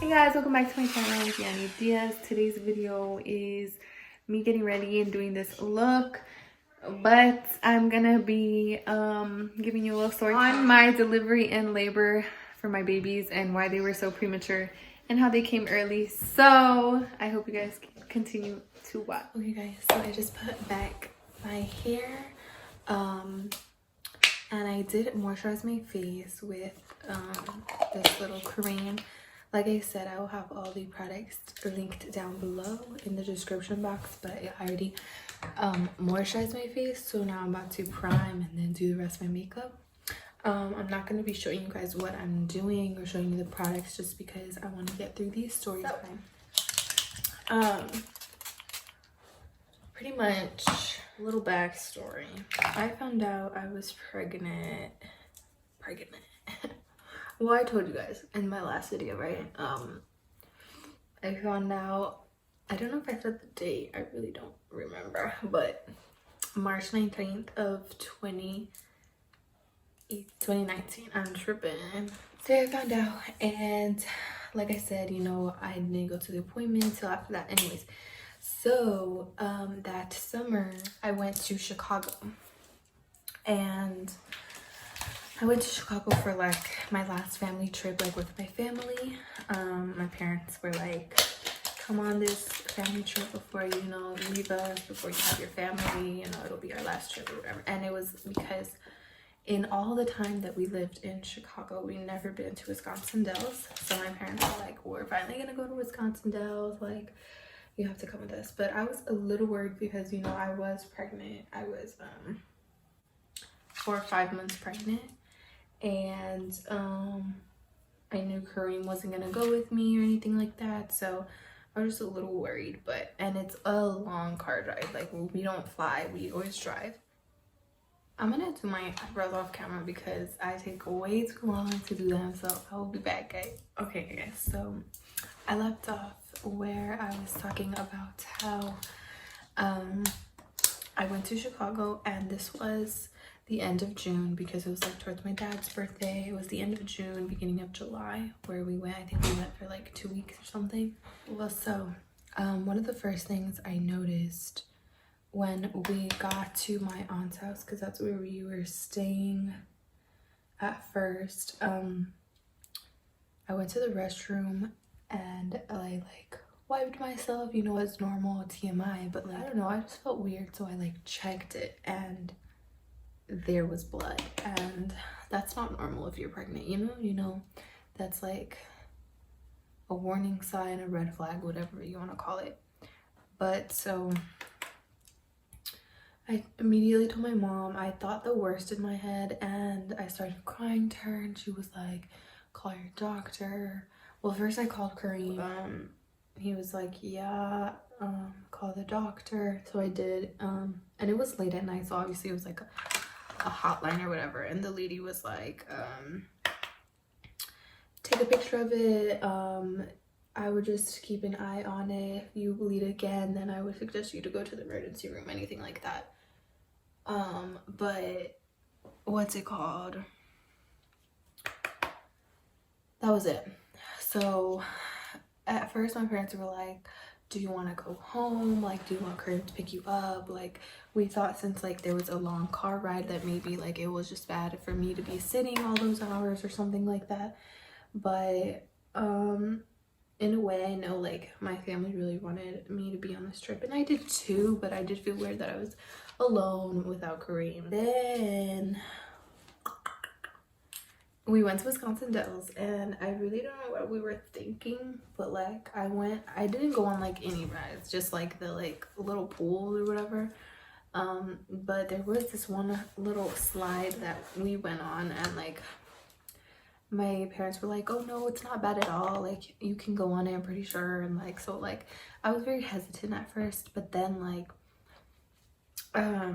Hey guys, welcome back to my channel with Yanni Diaz. Today's video is me getting ready and doing this look, but I'm gonna be giving you a little story on my delivery and labor for my babies and why they were so premature and how they came early. So I hope you guys continue to watch. Okay guys, so I just put back my hair and I did moisturize my face with this little cream. Like I said, I will have all the products linked down below in the description box, but I already moisturized my face, so now I'm about to prime and then do the rest of my makeup. I'm not going to be showing you guys what I'm doing or showing you the products just because I want to get through these story time. Pretty much a little backstory. I found out I was pregnant. Well, I told you guys in my last video, right? I found out, I don't know if I said the date, I really don't remember, but March 19th of 2019, I'm tripping. So I found out, and like I said, you know, I didn't go to the appointment until after that. Anyways, so that summer I went to Chicago, and I went to Chicago for like my last family trip, like with my family. My parents were like, come on this family trip before you know leave us, before you have your family, you know, it'll be our last trip or whatever. And it was because in all the time that we lived in Chicago, we never been to Wisconsin Dells. So my parents were like, we're finally gonna go to Wisconsin Dells, like you have to come with us. But I was a little worried because, you know, I was pregnant. I was 4 or 5 months pregnant. And I knew Kareem wasn't gonna go with me or anything like that, so I was just a little worried. But and it's a long car drive, like we don't fly, we always drive. I'm gonna do my eyebrows off camera because I take way too long to do them, so I will be back, guys. Okay guys, so I left off where I was talking about how I went to Chicago, and this was the end of June because it was like towards my dad's birthday. It was the end of June, beginning of July where we went. I think we went for like 2 weeks or something. Well, so one of the first things I noticed when we got to my aunt's house, because that's where we were staying at first, I went to the restroom and I like wiped myself, you know, it's normal, TMI, but like I don't know, I just felt weird, so I like checked it and there was blood, and that's not normal if you're pregnant, you know, that's like a warning sign, a red flag, whatever you want to call it. But so I immediately told my mom. I thought the worst in my head, and I started crying to her, and she was like, call your doctor. Well, first I called Kareem. He was like, yeah, call the doctor. So I did, and it was late at night, so obviously it was like a hotline or whatever, and the lady was like, take a picture of it, I would just keep an eye on it. If you bleed again, then I would suggest you to go to the emergency room, anything like that. But what's it called, that was it. So at first my parents were like, do you want to go home, like do you want Kareem to pick you up? Like we thought since like there was a long car ride that maybe like it was just bad for me to be sitting all those hours or something like that. But in a way, I know like my family really wanted me to be on this trip, and I did too, but I did feel weird that I was alone without Kareem. Then we went to Wisconsin Dells, and I really don't know what we were thinking, but like I didn't go on like any rides, just like the like little pool or whatever. But there was this one little slide that we went on, and like my parents were like, oh no, it's not bad at all, like you can go on it, I'm pretty sure. And like, so like I was very hesitant at first, but then like I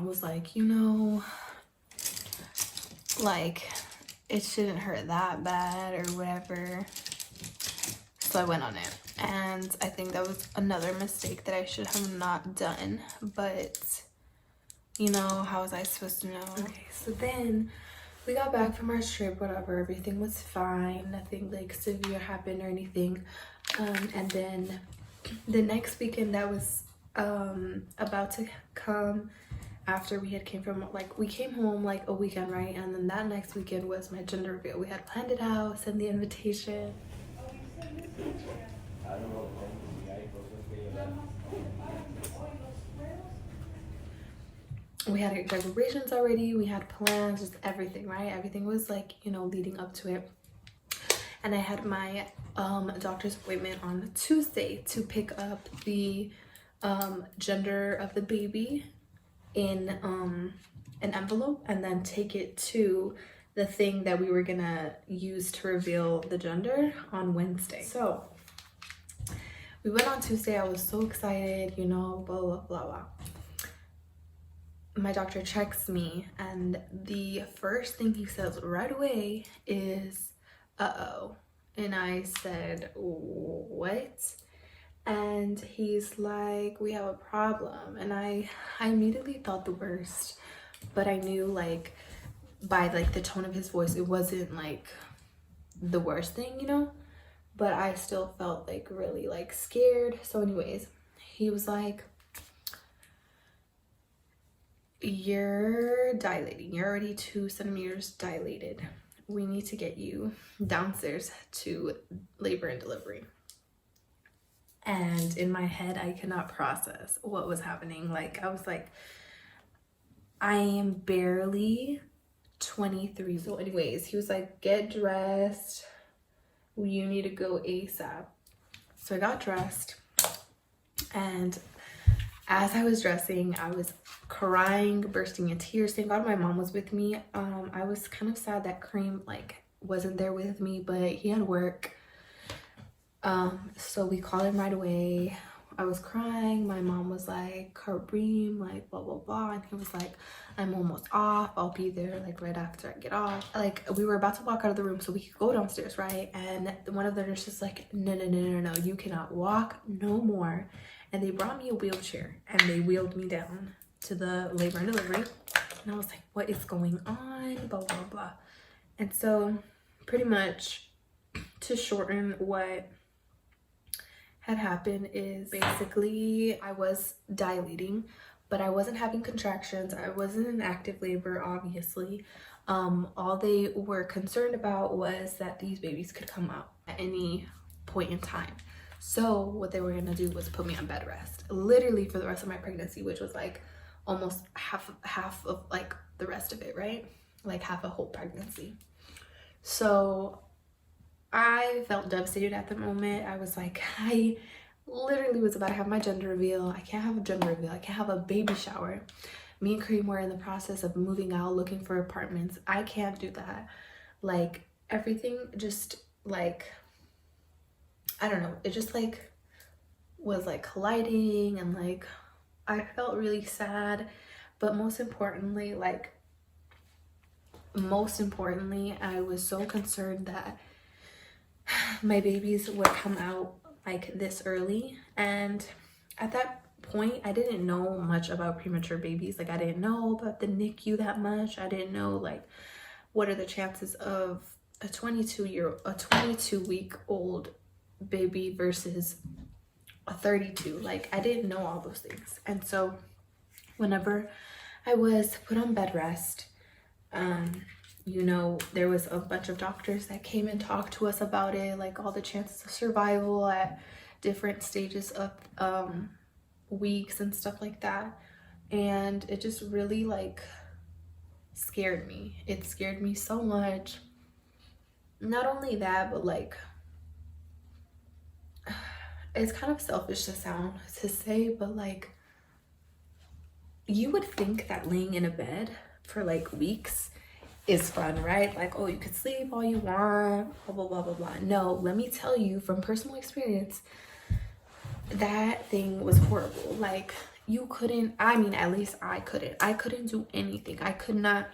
was like, you know, like it shouldn't hurt that bad or whatever. So I went on it, and I think that was another mistake that I should have not done, but you know, how was I supposed to know? Okay, so then we got back from our trip, whatever, everything was fine, nothing like severe happened or anything. And then the next weekend that was about to come after we had came from, like, we came home like a weekend, right? And then that next weekend was my gender reveal. We had planned it out, sent the invitation. We had our decorations already, we had plans, just everything, right? Everything was like, you know, leading up to it. And I had my doctor's appointment on Tuesday to pick up the gender of the baby in an envelope and then take it to the thing that we were gonna use to reveal the gender on Wednesday. So we went on Tuesday. I was so excited, you know, blah blah blah blah. My doctor checks me and the first thing he says right away is, uh-oh. And I said, what? And he's like, we have a problem. And I immediately thought the worst, but I knew, like, by like the tone of his voice, it wasn't like the worst thing, you know, but I still felt like really like scared. So anyways, he was like, you're dilating, you're already 2 centimeters dilated, we need to get you downstairs to labor and delivery. And in my head, I could not process what was happening. Like, I was like, I am barely 23. So anyways, he was like, get dressed, you need to go ASAP. So I got dressed, and as I was dressing, I was crying, bursting in tears. Thank God my mom was with me. I was kind of sad that Cream like wasn't there with me, but he had work. So we called him right away. I was crying. My mom was like, Kareem, like blah blah blah, and he was like, I'm almost off, I'll be there like right after I get off. Like, we were about to walk out of the room so we could go downstairs, right? And one of the nurses like, no, you cannot walk no more. And they brought me a wheelchair and they wheeled me down to the labor and delivery. And I was like, what is going on? Blah, blah, blah. And so pretty much, to shorten what had happened, is basically I was dilating, but I wasn't having contractions. I wasn't in active labor, obviously. All they were concerned about was that these babies could come out at any point in time. So what they were gonna do was put me on bed rest, literally for the rest of my pregnancy, which was like almost half of like the rest of it, right? Like half a whole pregnancy. So I felt devastated at the moment. I was like, I literally was about to have my gender reveal. I can't have a gender reveal. I can't have a baby shower. Me and Kareem were in the process of moving out, looking for apartments. I can't do that. Like, everything just like, I don't know, it just like was like colliding, and like I felt really sad. But most importantly, I was so concerned that my babies would come out like this early. And at that point, I didn't know much about premature babies. Like, I didn't know about the NICU that much. I didn't know like what are the chances of a 22-week-old baby versus a 32. Like, I didn't know all those things. And so whenever I was put on bed rest, you know, there was a bunch of doctors that came and talked to us about it, like all the chances of survival at different stages of weeks and stuff like that. And it just really like scared me. It scared me so much. Not only that, but like, it's kind of selfish to say, but like, you would think that laying in a bed for like weeks is fun, right? Like, oh, you could sleep all you want, blah blah blah blah blah. No, let me tell you from personal experience, that thing was horrible. Like, you couldn't, I mean, at least I couldn't do anything. I could not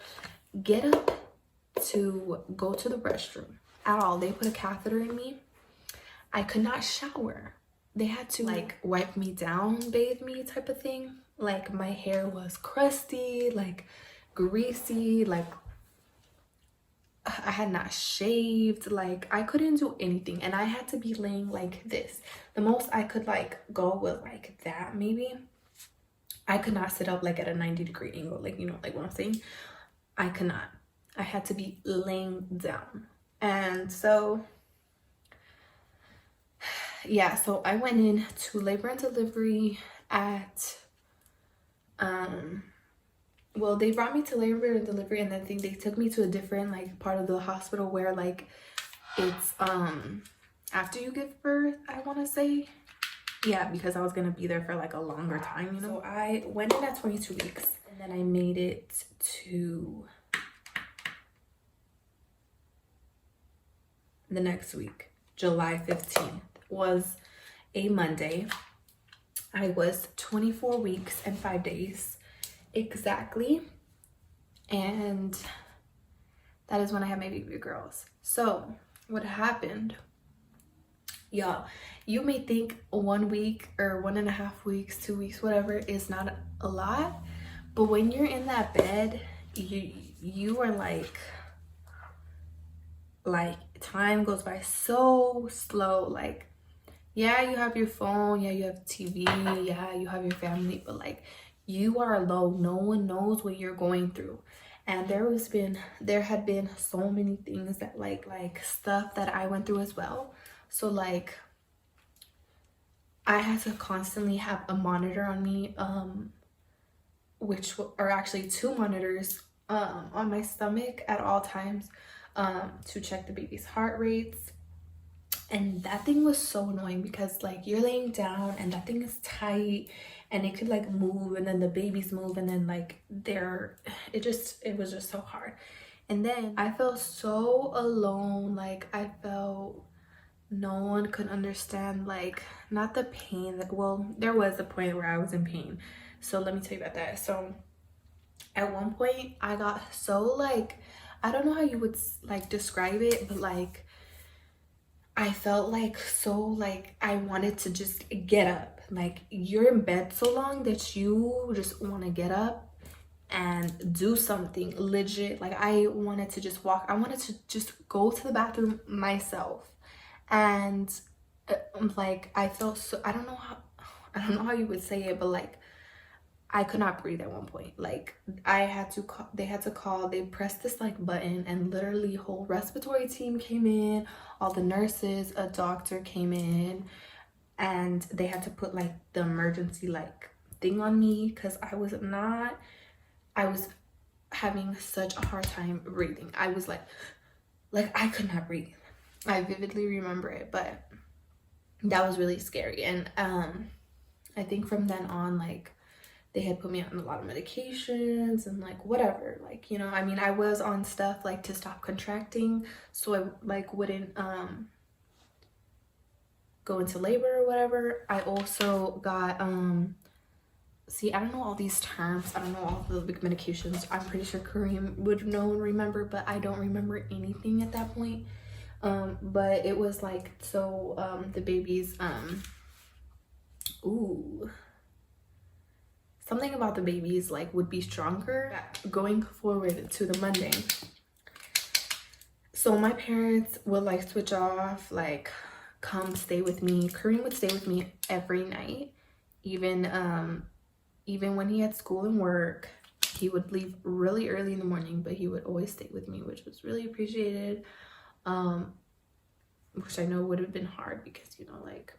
get up to go to the restroom at all. They put a catheter in me. I could not shower. They had to like wipe me down, bathe me type of thing. Like, my hair was crusty, like greasy, like I had not shaved. Like, I couldn't do anything, and I had to be laying like this. The most I could like go with like that maybe. I could not sit up like at a 90-degree angle, like, you know, like what I'm saying. I could not. I had to be laying down. And so yeah, so I went in to labor and delivery at well, they brought me to labor and delivery, and then I think they took me to a different like part of the hospital where like it's after you give birth, I want to say. Yeah, because I was gonna be there for like a longer time, you know. So I went in at 22 weeks, and then I made it to the next week. July 15th was a Monday. I was 24 weeks and 5 days exactly, and that is when I had my baby girls. So what happened, y'all, you may think 1 week or 1.5 weeks, 2 weeks, whatever, is not a lot, but when you're in that bed, you are like time goes by so slow. Like, yeah, you have your phone, yeah, you have TV, yeah, you have your family, but like, you are alone. No one knows what you're going through. And there had been so many things that like stuff that I went through as well. So like, I had to constantly have a monitor on me, which are actually 2 monitors on my stomach at all times, to check the baby's heart rates. And that thing was so annoying because like, you're laying down and that thing is tight and it could like move, and then the babies move, and then like it was just so hard. And then I felt so alone. Like, I felt no one could understand, like, not the pain that, well, there was a point where I was in pain, so let me tell you about that. So at one point I got so like, I don't know how you would like describe it, but like, I felt like so like I wanted to just get up. Like, you're in bed so long that you just want to get up and do something legit. Like, I wanted to just walk. I wanted to just go to the bathroom myself. And like, I felt so, I don't know how you would say it, but like, I could not breathe at one point. Like, I had to call, they pressed this like button, and literally whole respiratory team came in, all the nurses, a doctor came in, and they had to put like the emergency like thing on me because I was having such a hard time breathing. I was like I could not breathe. I vividly remember it, but that was really scary. And I think from then on, like, they had put me on a lot of medications and like whatever, like, you know, I mean, I was on stuff like to stop contracting so I like wouldn't go into labor or whatever. I also got see, I don't know all these terms, I don't know all the big medications. I'm pretty sure Kareem would know and remember, but I don't remember anything at that point. But it was like, so the babies something about the babies like would be stronger going forward to the Monday. So my parents would like switch off, like come stay with me. Kareem would stay with me every night, even when he had school and work. He would leave really early in the morning, but he would always stay with me, which was really appreciated. Which I know would have been hard because, you know, like,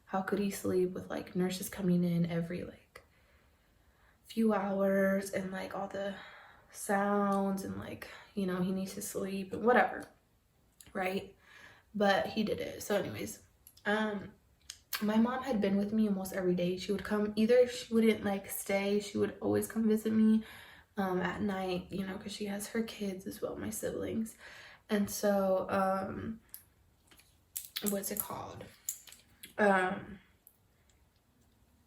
how could he sleep with like nurses coming in every like few hours and like all the sounds and like, you know, he needs to sleep and whatever, right? But he did it. So anyways, my mom had been with me almost every day. She would come, either if she wouldn't like stay, she would always come visit me at night, you know, because she has her kids as well, my siblings. And so what's it called,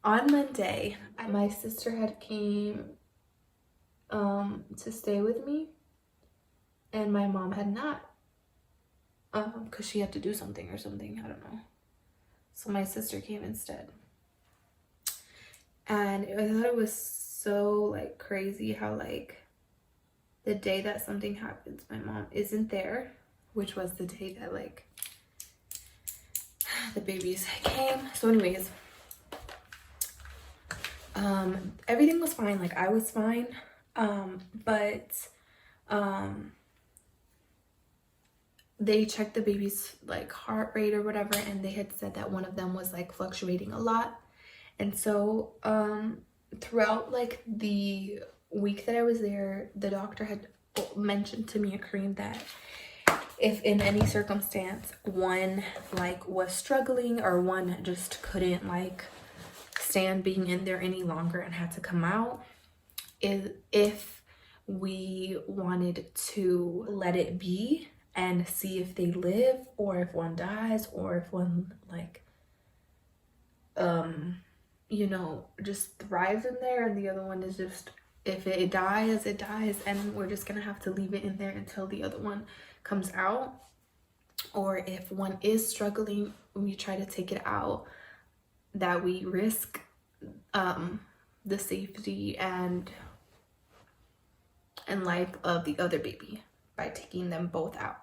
on Monday, my sister had came to stay with me, and my mom had not, because she had to do something or something, I don't know. So my sister came instead. And I thought it was so like crazy how like the day that something happens, my mom isn't there, which was the day that like the babies came. So anyways, everything was fine. Like I was fine. But they checked the baby's like heart rate or whatever, and they had said that one of them was like fluctuating a lot. And so throughout like the week that I was there, the doctor had mentioned to me a cream that if in any circumstance one like was struggling or one just couldn't like stand being in there any longer and had to come out, if we wanted to let it be and see if they live, or if one dies, or if one like you know, just thrives in there, and the other one is just, if it dies, it dies, and we're just gonna have to leave it in there until the other one comes out. Or if one is struggling, we try to take it out, that we risk the safety and life of the other baby by taking them both out.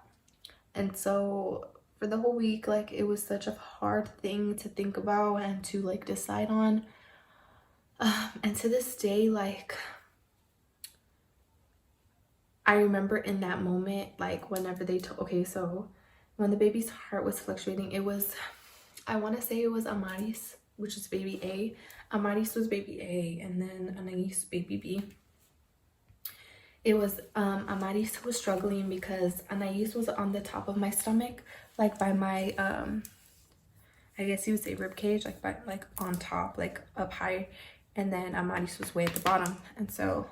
And so for the whole week, like it was such a hard thing to think about and to like decide on. And to this day, like I remember in that moment, like whenever they told, okay, so when the baby's heart was fluctuating, it was, I want to say it was Amaris, which is baby A. Amaris was baby A, and then Anais baby B. It was Amaris who was struggling because Anais was on the top of my stomach, like by my I guess you would say rib cage, like by like on top, like up high, and then Amaris was way at the bottom. And so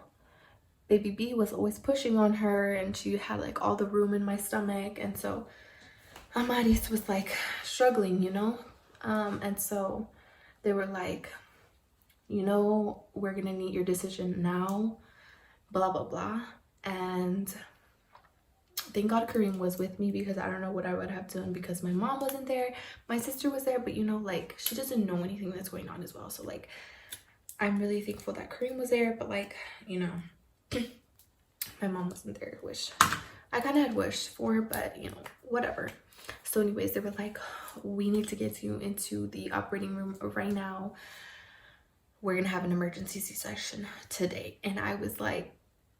baby B was always pushing on her, and she had like all the room in my stomach, and so Amaris was like struggling, you know. And so they were like, you know, we're gonna need your decision now, blah blah blah. And thank God Kareem was with me, because I don't know what I would have done, because my mom wasn't there, my sister was there, but you know, like she doesn't know anything that's going on as well. So like I'm really thankful that Kareem was there, but like, you know, my mom wasn't there, which I kind of had wished for, but you know, whatever. So anyways, they were like, we need to get you into the operating room right now. We're gonna have an emergency C-section today. And I was like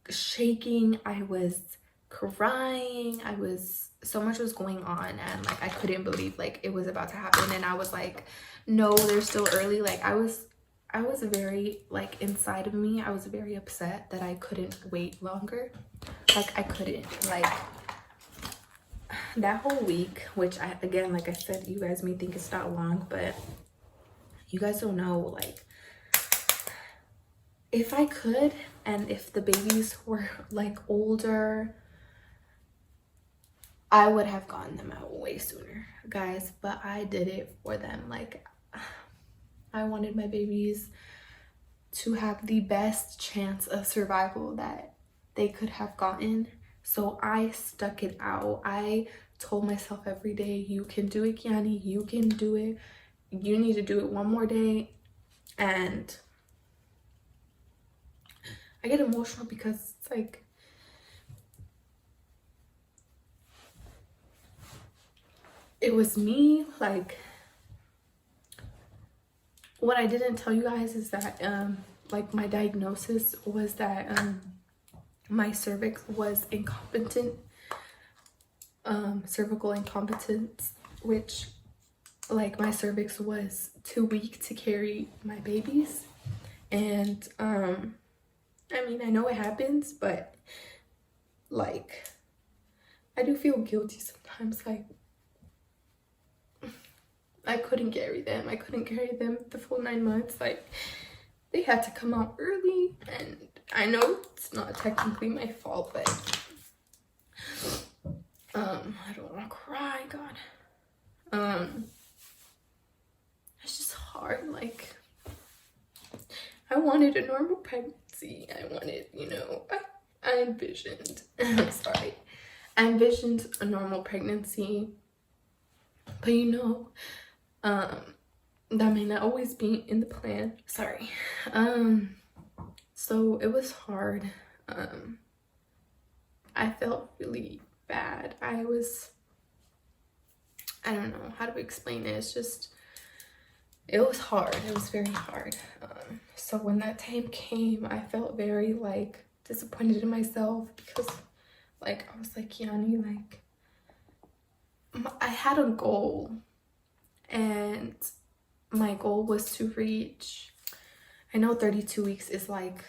shaking, I was crying, I was, so much was going on, and like I couldn't believe like it was about to happen. And I was like, no, they're still early. Like I was very, like inside of me, I was very upset that I couldn't wait longer. Like I couldn't, like that whole week, which I, again, like I said, you guys may think it's not long, but you guys don't know, like if I could, and if the babies were like older, I would have gotten them out way sooner, guys. But I did it for them. Like I wanted my babies to have the best chance of survival that they could have gotten. So I stuck it out. I told myself every day, you can do it, Kiani, you can do it. You need to do it one more day. And I get emotional because it's like, it was me. Like what I didn't tell you guys is that like my diagnosis was that my cervix was incompetent, cervical incompetence, which like my cervix was too weak to carry my babies. And I mean, I know it happens, but like I do feel guilty sometimes. Like I couldn't carry them. I couldn't carry them the full 9 months. Like they had to come out early, and I know it's not technically my fault, but I don't want to cry, God. It's just hard. Like I wanted a normal pregnancy. I wanted, you know, I envisioned, I'm sorry, I envisioned a normal pregnancy, but you know, that may not always be in the plan. Sorry. So it was hard. I felt really bad. I don't know how to explain it. It's just, it was hard. It was very hard. So when that time came, I felt very like disappointed in myself because like I was like, Yanni, like I had a goal, and my goal was to reach, I know 32 weeks is like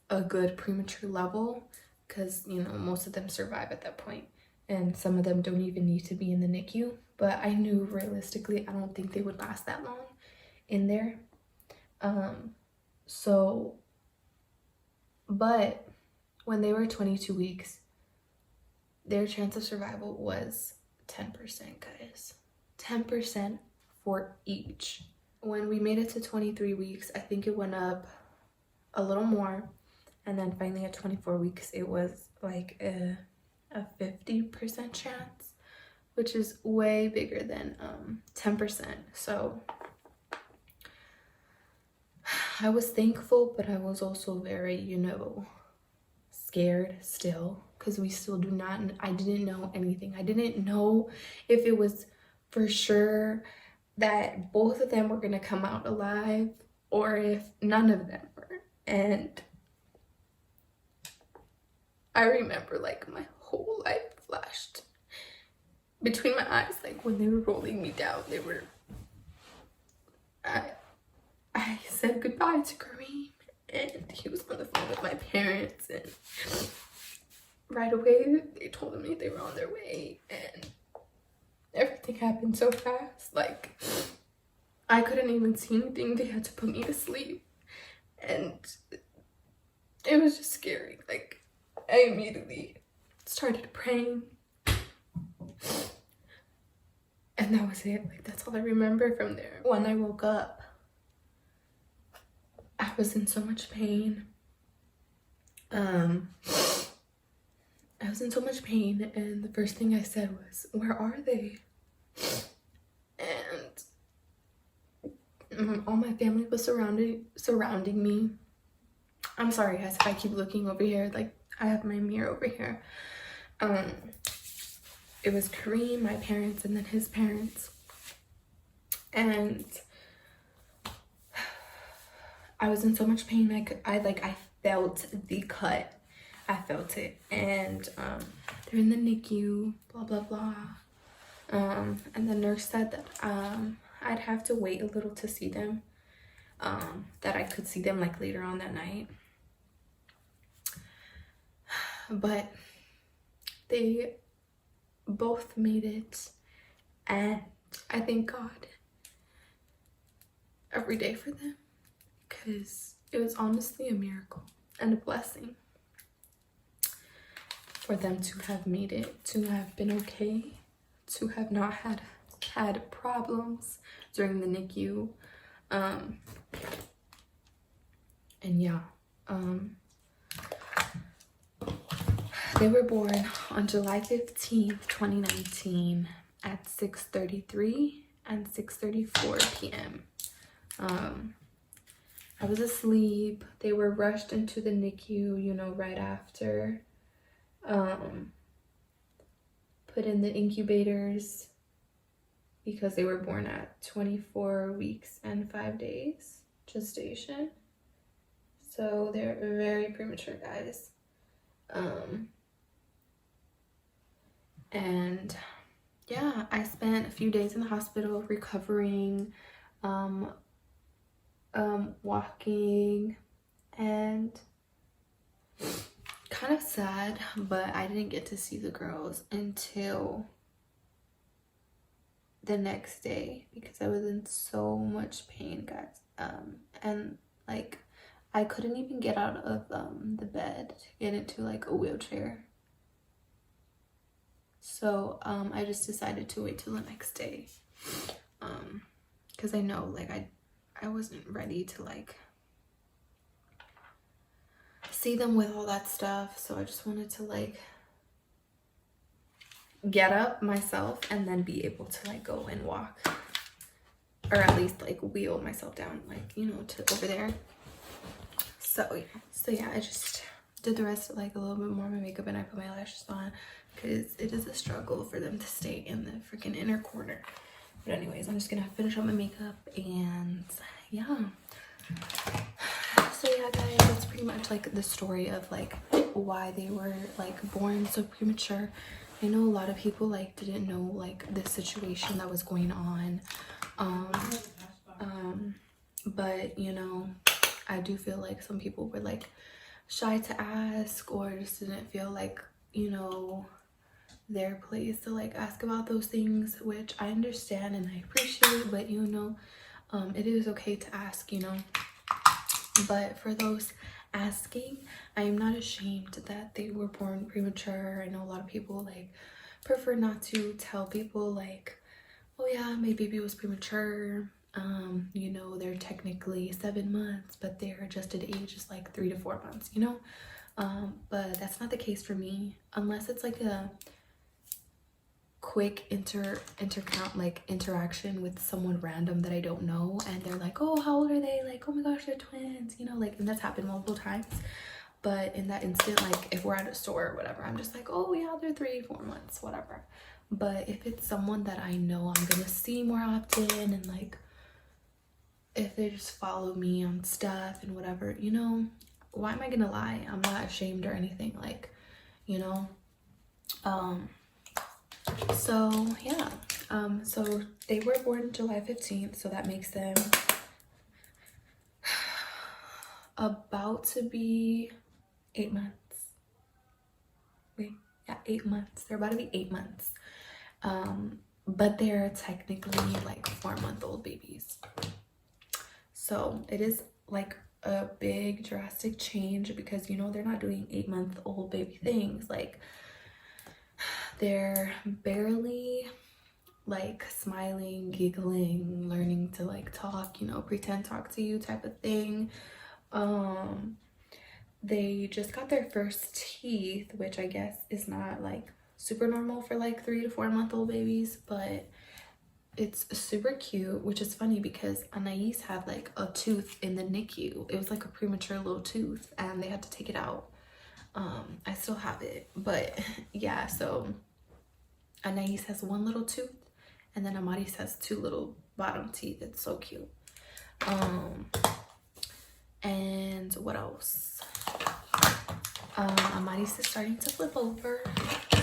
a good premature level because, you know, most of them survive at that point and some of them don't even need to be in the NICU, but I knew realistically I don't think they would last that long in there. But when they were 22 weeks, their chance of survival was 10%, guys. 10% for each. When we made it to 23 weeks, I think it went up a little more. And then finally at 24 weeks, it was like a 50% chance, which is way bigger than 10%. So I was thankful, but I was also very, you know, scared still, because we still do not, I didn't know anything. I didn't know if it was for sure that both of them were gonna come out alive or if none of them were. And I remember like my whole life flashed between my eyes, like when they were rolling me down, I said goodbye to Kareem, and he was on the phone with my parents, and right away they told me they were on their way, and everything happened so fast. Like I couldn't even see anything. They had to put me to sleep, and it was just scary. Like I immediately started praying, and that was it. Like that's all I remember from there. When I woke up, I was in so much pain. I was in so much pain, and the first thing I said was, "Where are they?" And all my family was surrounding me. I'm sorry guys if I keep looking over here, like I have my mirror over here. It was Kareem, my parents, and then his parents, and I was in so much pain. I felt the cut. I felt it. And they're in the NICU, blah, blah, blah. And the nurse said that I'd have to wait a little to see them. That I could see them like later on that night. But they both made it. And I thank God every day for them, because it was honestly a miracle and a blessing for them to have made it, to have been okay, to have not had problems during the NICU. And yeah, they were born on July 15th, 2019 at 6:33 and 6:34 p.m. I was asleep. They were rushed into the NICU, you know, right after. Put in the incubators because they were born at 24 weeks and 5 days gestation. So they're very premature, guys. And yeah, I spent a few days in the hospital recovering, walking, and kind of sad, but I didn't get to see the girls until the next day because I was in so much pain, guys. And like I couldn't even get out of the bed to get into like a wheelchair. So I just decided to wait till the next day, because I know like I wasn't ready to like see them with all that stuff. So I just wanted to like get up myself and then be able to like go and walk, or at least like wheel myself down, like, you know, to over there. So yeah, I just did the rest like a little bit more of my makeup, and I put my lashes on because it is a struggle for them to stay in the freaking inner corner. But anyways, I'm just gonna finish up my makeup, and yeah. So yeah guys, that's pretty much like the story of like why they were like born so premature. I know a lot of people like didn't know like the situation that was going on, but you know, I do feel like some people were like shy to ask, or just didn't feel like, you know, their place to like ask about those things, which I understand and I appreciate, but you know, it is okay to ask, you know. But for those asking, I am not ashamed that they were born premature. I know a lot of people like prefer not to tell people like, oh yeah, my baby was premature. You know, they're technically 7 months, but their adjusted age is like 3 to 4 months, you know. But that's not the case for me, unless it's like a quick interaction with someone random that I don't know, and they're like, oh, how old are they? Like, oh my gosh, they're twins, you know, like, and that's happened multiple times. But in that instant, like if we're at a store or whatever, I'm just like, oh yeah, they're 3 4 months, whatever. But if it's someone that I know I'm gonna see more often, and like if they just follow me on stuff and whatever, you know, why am I gonna lie? I'm not ashamed or anything, like, you know. So yeah, so they were born July 15th, so that makes them about to be 8 months. Wait, yeah, 8 months. They're about to be 8 months. But they're technically like 4-month-old babies. So it is like a big drastic change, because you know, they're not doing 8-month-old baby things. Like, they're barely like smiling, giggling, learning to like talk, you know, pretend talk to you type of thing. They just got their first teeth, which I guess is not like super normal for like 3 to 4-month-old babies, but it's super cute, which is funny because Anais had like a tooth in the NICU. It was like a premature little tooth, and they had to take it out. I still have it, but yeah, so Anais has 1 little tooth, and then Amaris has 2 little bottom teeth. It's so cute. And what else? Amaris is starting to flip over,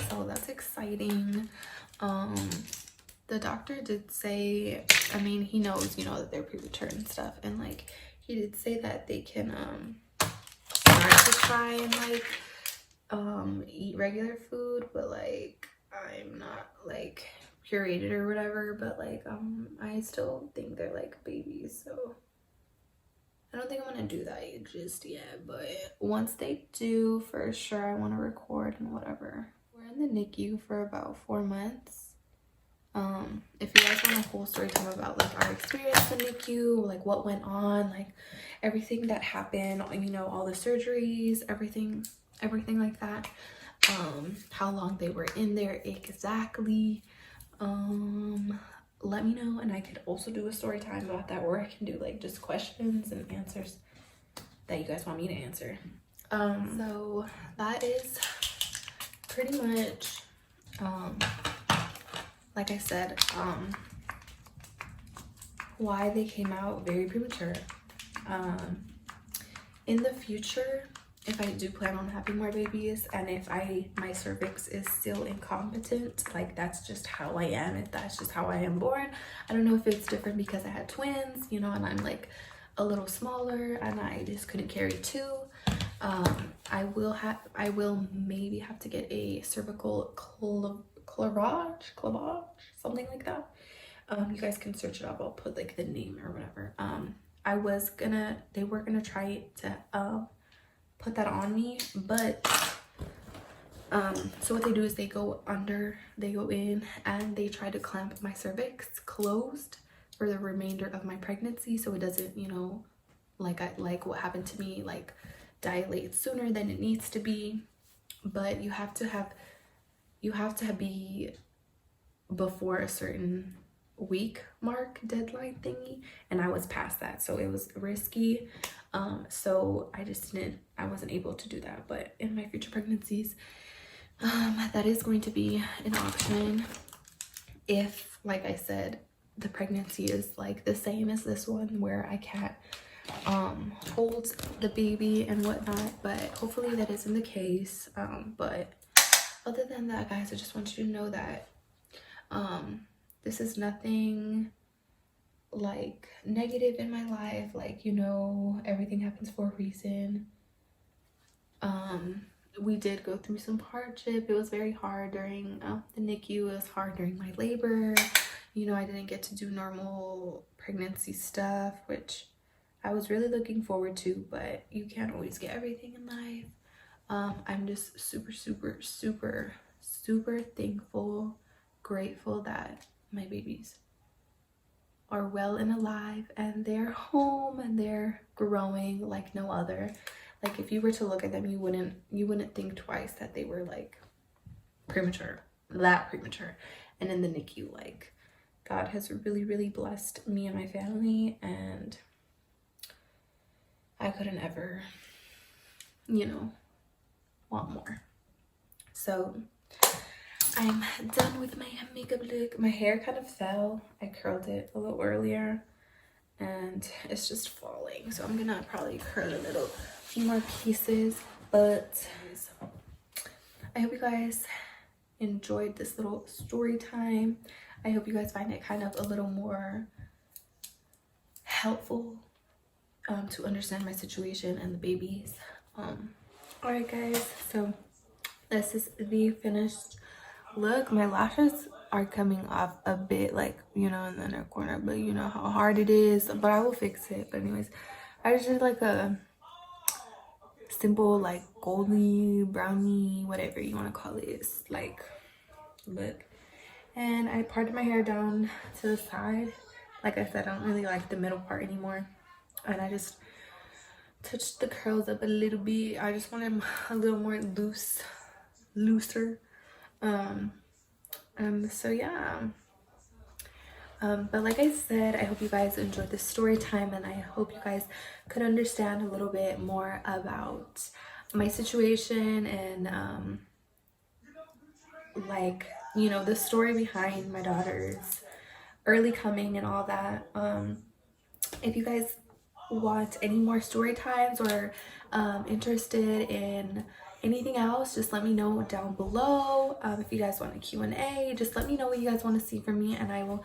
so that's exciting. The doctor did say, I mean, he knows, you know, that they're premature and stuff, and like he did say that they can start to try and like eat regular food, but like I'm not like pureed or whatever, but like I still think they're like babies, so I don't think I'm gonna do that just yet. But once they do, for sure I want to record and whatever. We're in the NICU for about 4 months. If you guys want a whole story time about like our experience in the NICU, like what went on, like everything that happened, you know, all the surgeries, everything like that, how long they were in there exactly, let me know, and I could also do a story time about that, where I can do like just questions and answers that you guys want me to answer. So that is pretty much like I said, why they came out very premature. In the future, if I do plan on having more babies, and if my cervix is still incompetent, like that's just how I am, that's just how I am born. I don't know if it's different because I had twins, you know, and I'm like a little smaller and I just couldn't carry 2. I will maybe have to get a cervical clavage, something like that. You guys can search it up, I'll put like the name or whatever. They were gonna try to put that on me, but so what they do is they go in and they try to clamp my cervix closed for the remainder of my pregnancy, so it doesn't, you know, like what happened to me, like dilate sooner than it needs to be. But you have to be before a certain week mark deadline thingy, and I was past that, so it was risky. So I wasn't able to do that. But in my future pregnancies, that is going to be an option if, like I said, the pregnancy is like the same as this one where I can't hold the baby and whatnot. But hopefully that isn't the case. But other than that, guys, I just want you to know that this is nothing like negative in my life. Like, you know, everything happens for a reason. We did go through some hardship. It was very hard during the NICU. It was hard during my labor. You know, I didn't get to do normal pregnancy stuff, which I was really looking forward to, but you can't always get everything in life. I'm just super, super, super, super thankful, grateful that my babies are well and alive, and they're home and they're growing like no other. Like, if you were to look at them, you wouldn't think twice that they were like premature, that premature. And in the NICU, like, God has really, really blessed me and my family, and I couldn't ever, you know, want more. So I'm done with my makeup look. My hair kind of fell. I curled it a little earlier and it's just falling, so I'm gonna probably curl a few more pieces. But I hope you guys enjoyed this little story time. I hope you guys find it kind of a little more helpful to understand my situation and the babies. All right, guys, so this is the finished look. My lashes are coming off a bit, like, you know, in the inner corner, but you know how hard it is, but I will fix it. But anyways, I just did like a simple, like, goldy brownie, whatever you want to call it, it's like look. And I parted my hair down to the side. Like I said, I don't really like the middle part anymore, and I just touched the curls up a little bit. I just wanted a little more looser. So yeah, but like I said, I hope you guys enjoyed this story time, and I hope you guys could understand a little bit more about my situation and like, you know, the story behind my daughter's early coming and all that. If you guys want any more story times or interested in anything else, just let me know down below. If you guys want a Q&A, just let me know what you guys want to see from me, and I will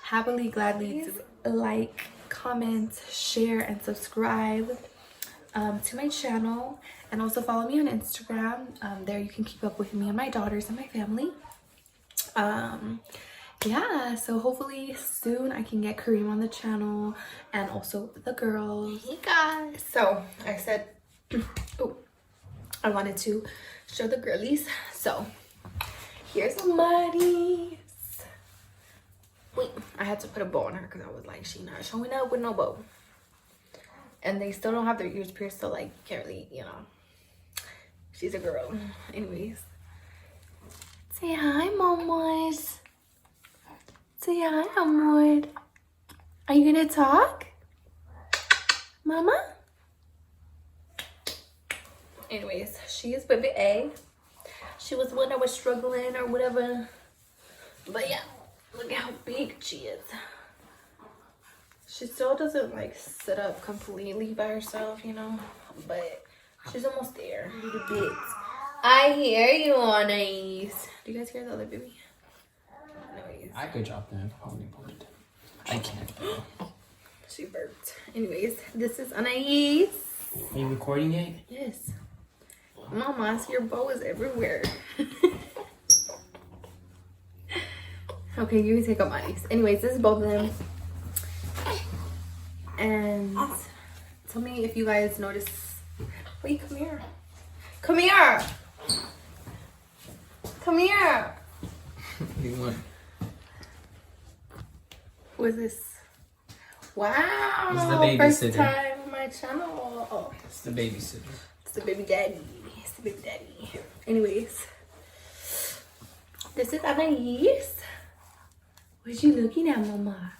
happily, gladly do. Like, comment, share, and subscribe to my channel, and also follow me on Instagram. There you can keep up with me and my daughters and my family. Yeah, so hopefully soon I can get Kareem on the channel, and also the girls. Hey guys, so I said oh, I wanted to show the girlies, so here's Muddies. Wait, I had to put a bow on her because I was like, she not showing up with no bow, and they still don't have their ears pierced, so like, can't really, you know, she's a girl. Anyways, say hi, Momos. Say hi, Amor. Are you gonna talk, Mama? Anyways, she is baby A. She was when I was struggling or whatever. But yeah, look at how big she is. She still doesn't like sit up completely by herself, you know, but she's almost there. Little bit. I hear you, Anais. Do you guys hear the other baby? I could drop that. I can't. She burped. Anyways, this is Anais. Are you recording it? Yes. Mama, your bow is everywhere. Okay, you can take up Anais. Anyways, this is both of them. And tell me if you guys notice. Wait, come here. Come here. Come here. You want? Who is this? Wow. This is the babysitter. First time on my channel. It's the babysitter. It's the baby daddy. It's the baby daddy. Anyways, this is Anais. What you looking at, mama?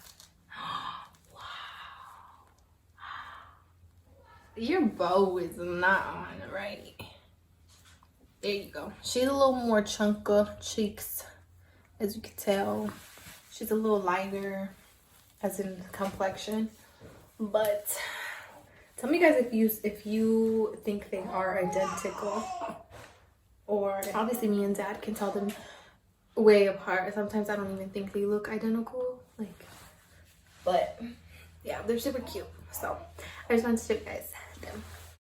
Wow. Your bow is not on right. There you go. She's a little more chunker cheeks, as you can tell. She's a little lighter, as in complexion. But tell me, guys, if you think they are identical, or obviously me and Dad can tell them way apart. Sometimes I don't even think they look identical, like, but yeah, they're super cute. So I just wanted to show you guys them.